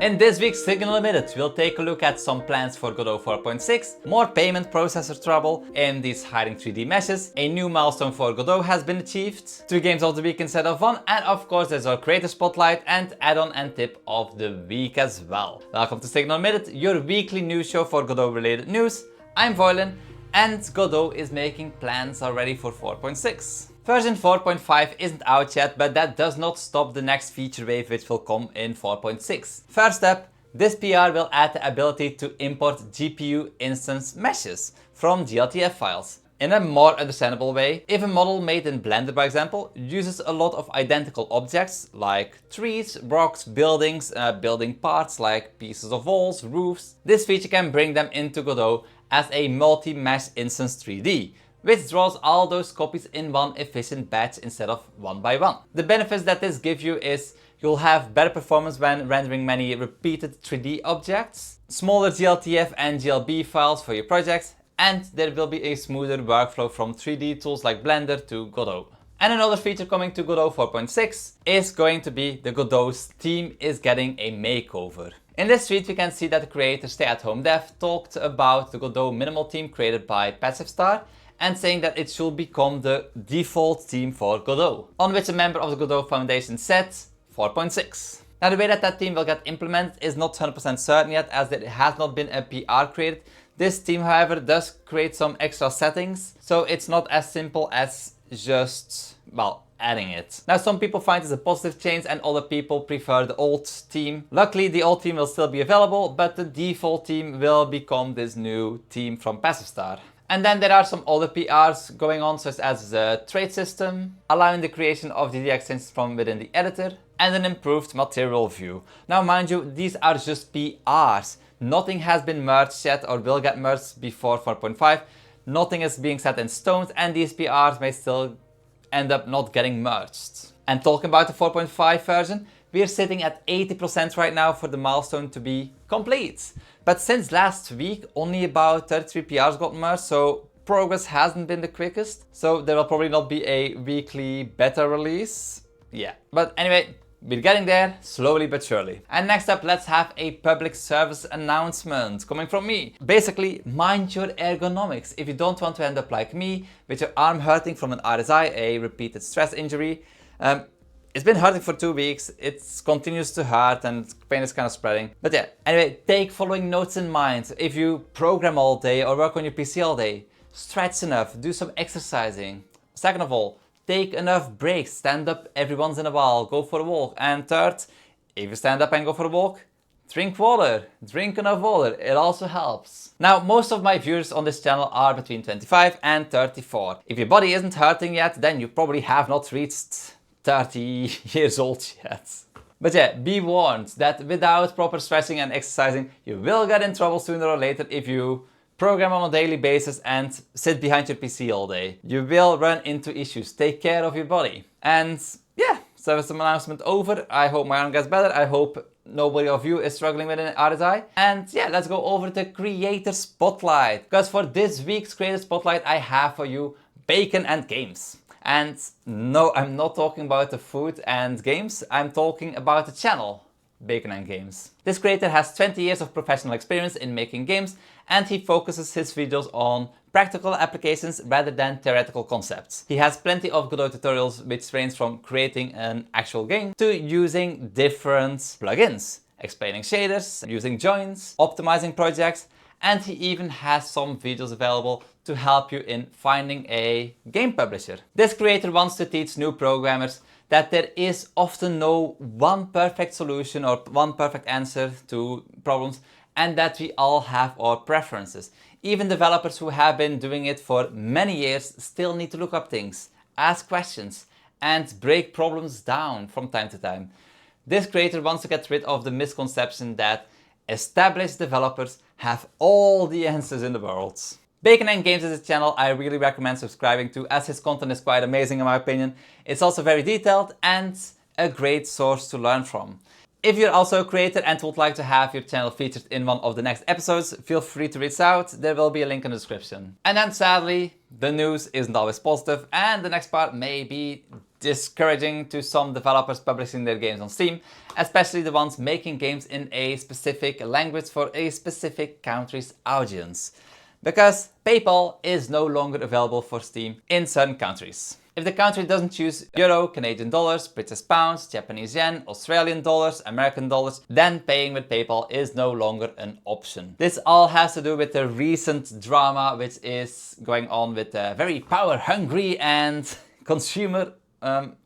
In this week's Signal Emitted, we'll take a look at some plans for Godot 4.6, more payment processor trouble in these hiding 3D meshes, a new milestone for Godot has been achieved, 2 games of the week instead of 1, and of course there's our creator spotlight and add-on and tip of the week as well. Welcome to Signal Emitted, your weekly news show for Godot related news. I'm Voylin, and Godot is making plans already for 4.6. Version 4.5 isn't out yet, but that does not stop the next feature wave which will come in 4.6. First up, this PR will add the ability to import GPU instance meshes from GLTF files. In a more understandable way, if a model made in Blender, for example, uses a lot of identical objects like trees, rocks, buildings, building parts like pieces of walls, roofs, this feature can bring them into Godot as a multi-mesh instance 3D, which draws all those copies in one efficient batch instead of one by one. The benefits that this gives you is you'll have better performance when rendering many repeated 3D objects, smaller GLTF and GLB files for your projects, and there will be a smoother workflow from 3D tools like Blender to Godot. And another feature coming to Godot 4.6 is going to be the Godot's theme is getting a makeover. In this tweet we can see that the creator Stay at Home Dev talked about the Godot minimal theme created by PassiveStar and saying that it should become the default theme for Godot, on which a member of the Godot Foundation said 4.6. Now the way that theme will get implemented is not 100% certain yet, as there has not been a PR created. This theme, however, does create some extra settings, so it's not as simple as just, well, adding it. Now some people find this a positive change and other people prefer the old theme. Luckily the old theme will still be available, but the default theme will become this new theme from PassiveStar. And then there are some other PRs going on, such as the trade system, allowing the creation of DD extensions from within the editor, and an improved material view. Now mind you, these are just PRs. Nothing has been merged yet or will get merged before 4.5. Nothing is being set in stone, and these PRs may still end up not getting merged. And talking about the 4.5 version, we are sitting at 80% right now for the milestone to be complete. But since last week, only about 33 PRs got merged, so progress hasn't been the quickest. So there will probably not be a weekly beta release. Yeah, but anyway, we're getting there, slowly but surely. And next up, let's have a public service announcement coming from me. Basically, mind your ergonomics. If you don't want to end up like me, with your arm hurting from an RSI, a repeated stress injury, it's been hurting for 2 weeks, it continues to hurt and pain is kind of spreading. But yeah, anyway, take following notes in mind. If you program all day or work on your PC all day, stretch enough, do some exercising. Second of all, take enough breaks, stand up every once in a while, go for a walk. And third, if you stand up and go for a walk, drink water, drink enough water, it also helps. Now, most of my viewers on this channel are between 25 and 34. If your body isn't hurting yet, then you probably have not reached 30 years old yet. But yeah, be warned that without proper stretching and exercising, you will get in trouble sooner or later if you program on a daily basis and sit behind your PC all day. You will run into issues. Take care of your body. And yeah, service announcement over. I hope my arm gets better. I hope nobody of you is struggling with an RSI. And yeah, let's go over to Creator Spotlight. Because for this week's Creator Spotlight, I have for you bacon and games. And no, I'm not talking about the food and games, I'm talking about the channel, Bacon and Games. This creator has 20 years of professional experience in making games, and he focuses his videos on practical applications rather than theoretical concepts. He has plenty of Godot tutorials which range from creating an actual game to using different plugins, explaining shaders, using joins, optimizing projects, and he even has some videos available to help you in finding a game publisher. This creator wants to teach new programmers that there is often no one perfect solution or one perfect answer to problems, and that we all have our preferences. Even developers who have been doing it for many years still need to look up things, ask questions, and break problems down from time to time. This creator wants to get rid of the misconception that established developers have all the answers in the world. Bacon and Games is a channel I really recommend subscribing to, as his content is quite amazing in my opinion. It's also very detailed and a great source to learn from. If you're also a creator and would like to have your channel featured in one of the next episodes, feel free to reach out. There will be a link in the description. And then sadly, the news isn't always positive and the next part may be discouraging to some developers publishing their games on Steam, especially the ones making games in a specific language for a specific country's audience. Because PayPal is no longer available for Steam in certain countries. If the country doesn't use Euro, Canadian dollars, British pounds, Japanese yen, Australian dollars, American dollars, then paying with PayPal is no longer an option. This all has to do with the recent drama which is going on with very power hungry and consumer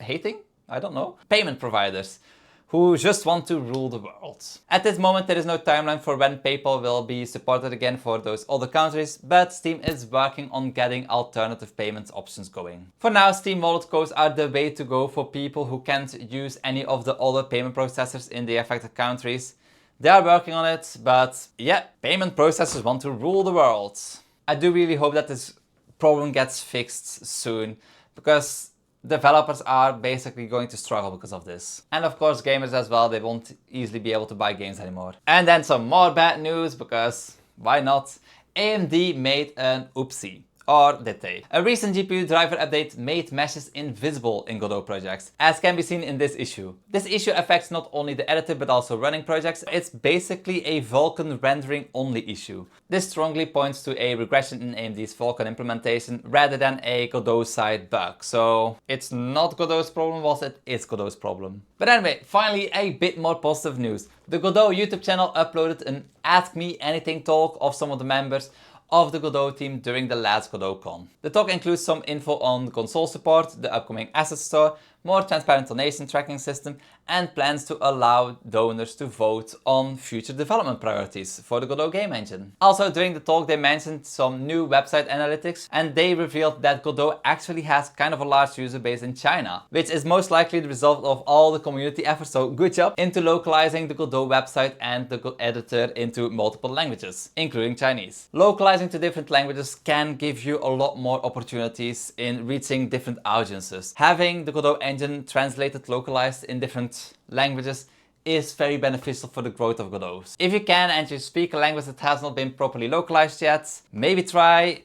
hating, I don't know, payment providers who just want to rule the world. At this moment, there is no timeline for when PayPal will be supported again for those other countries, but Steam is working on getting alternative payment options going. For now, Steam wallet codes are the way to go for people who can't use any of the other payment processors in the affected countries. They are working on it, but yeah, payment processors want to rule the world. I do really hope that this problem gets fixed soon, because developers are basically going to struggle because of this. And of course gamers as well, they won't easily be able to buy games anymore. And then some more bad news, because why not? AMD made an oopsie. Or did they? A recent GPU driver update made meshes invisible in Godot projects, as can be seen in this issue. This issue affects not only the editor but also running projects. It's basically a Vulkan rendering only issue. This strongly points to a regression in AMD's Vulkan implementation rather than a Godot side bug. So it's not Godot's problem, whilst it is Godot's problem. But anyway, finally a bit more positive news. The Godot YouTube channel uploaded an Ask Me Anything talk of some of the members of the Godot team during the last GodotCon. The talk includes some info on console support, the upcoming asset store, more transparent donation tracking system, and plans to allow donors to vote on future development priorities for the Godot game engine. Also during the talk they mentioned some new website analytics, and they revealed that Godot actually has kind of a large user base in China, which is most likely the result of all the community efforts, so good job, into localizing the Godot website and the editor into multiple languages, including Chinese. Localizing to different languages can give you a lot more opportunities in reaching different audiences. Having the Godot engine translated, localized in different languages is very beneficial for the growth of Godot. If you can and you speak a language that has not been properly localized yet, maybe try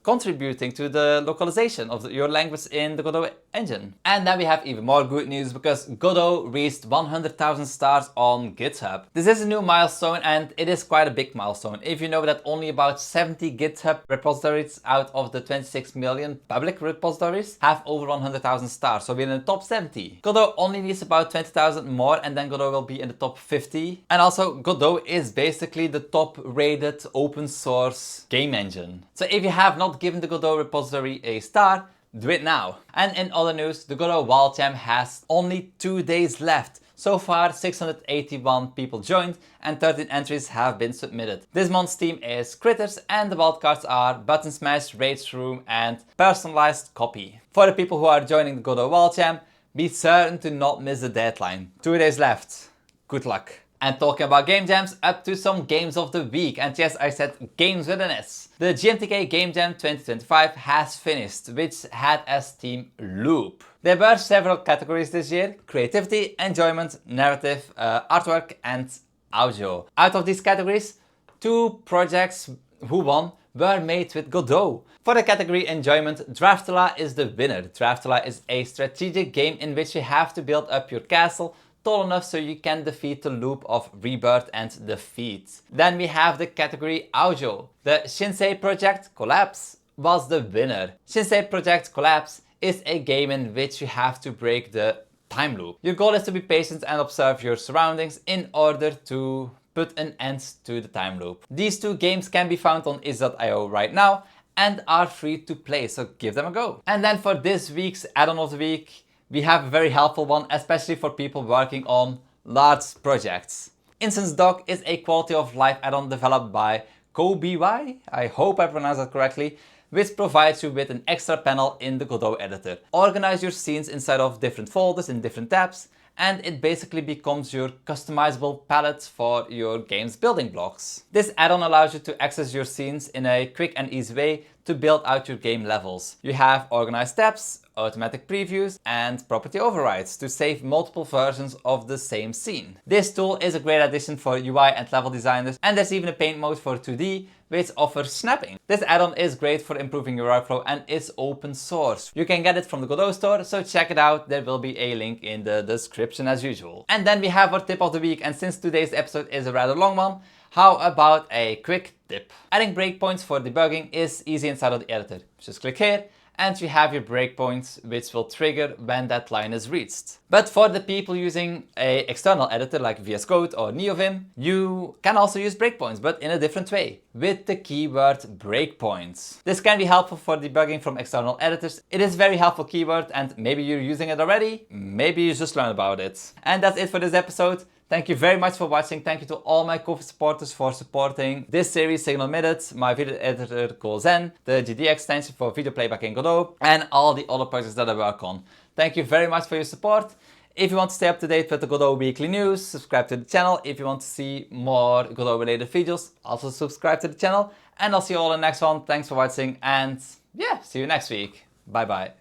contributing to the localization of your language in the Godot engine. And then we have even more good news, because Godot reached 100,000 stars on GitHub. This is a new milestone, and it is quite a big milestone. If you know that only about 70 GitHub repositories out of the 26 million public repositories have over 100,000 stars, so we're in the top 70. Godot only needs about 20,000 more, and then Godot will be in the top 50. And also Godot is basically the top rated open source game engine. So if you have not given the Godot repository a star, do it now. And in other news, the Godot World Jam has only 2 days left. So far 681 people joined and 13 entries have been submitted. This month's theme is critters, and the wildcards are button smash, rage room and personalized copy. For the people who are joining the Godot World Jam, be certain to not miss the deadline. 2 days left. Good luck. And talking about game jams, up to some games of the week. And yes, I said games with an S. The GMTK Game Jam 2025 has finished, which had as theme Loop. There were several categories this year: creativity, enjoyment, narrative, artwork and audio. Out of these categories, 2 projects who won were made with Godot. For the category enjoyment, Draftula is the winner. Draftula is a strategic game in which you have to build up your castle tall enough so you can defeat the loop of rebirth and defeat. Then we have the category audio. The Shinsei Project Collapse was the winner. Shinsei Project Collapse is a game in which you have to break the time loop. Your goal is to be patient and observe your surroundings in order to put an end to the time loop. These 2 games can be found on itch.io right now and are free to play, so give them a go. And then for this week's add-on of the week, we have a very helpful one, especially for people working on large projects. Instance Doc is a quality of life add-on developed by KoBY, I hope I pronounced that correctly, which provides you with an extra panel in the Godot editor. Organize your scenes inside of different folders in different tabs, and it basically becomes your customizable palette for your game's building blocks. This add-on allows you to access your scenes in a quick and easy way to build out your game levels. You have organized steps, automatic previews, and property overrides to save multiple versions of the same scene. This tool is a great addition for UI and level designers, and there's even a paint mode for 2D which offers snapping. This add-on is great for improving your workflow and is open source. You can get it from the Godot store, so check it out. There will be a link in the description as usual. And then we have our tip of the week, and since today's episode is a rather long one, how about a quick tip? Adding breakpoints for debugging is easy inside of the editor. Just click here and you have your breakpoints which will trigger when that line is reached. But for the people using an external editor like VS Code or NeoVim, you can also use breakpoints, but in a different way, with the keyword breakpoints. This can be helpful for debugging from external editors. It is a very helpful keyword, and maybe you're using it already, maybe you just learned about it. And that's it for this episode. Thank you very much for watching. Thank you to all my Ko-fi supporters for supporting this series, Signal Emitted, my video editor Zen, the GD extension for video playback in Godot, and all the other projects that I work on. Thank you very much for your support. If you want to stay up to date with the Godot weekly news, subscribe to the channel. If you want to see more Godot related videos, also subscribe to the channel. And I'll see you all in the next one. Thanks for watching, and yeah, see you next week. Bye bye.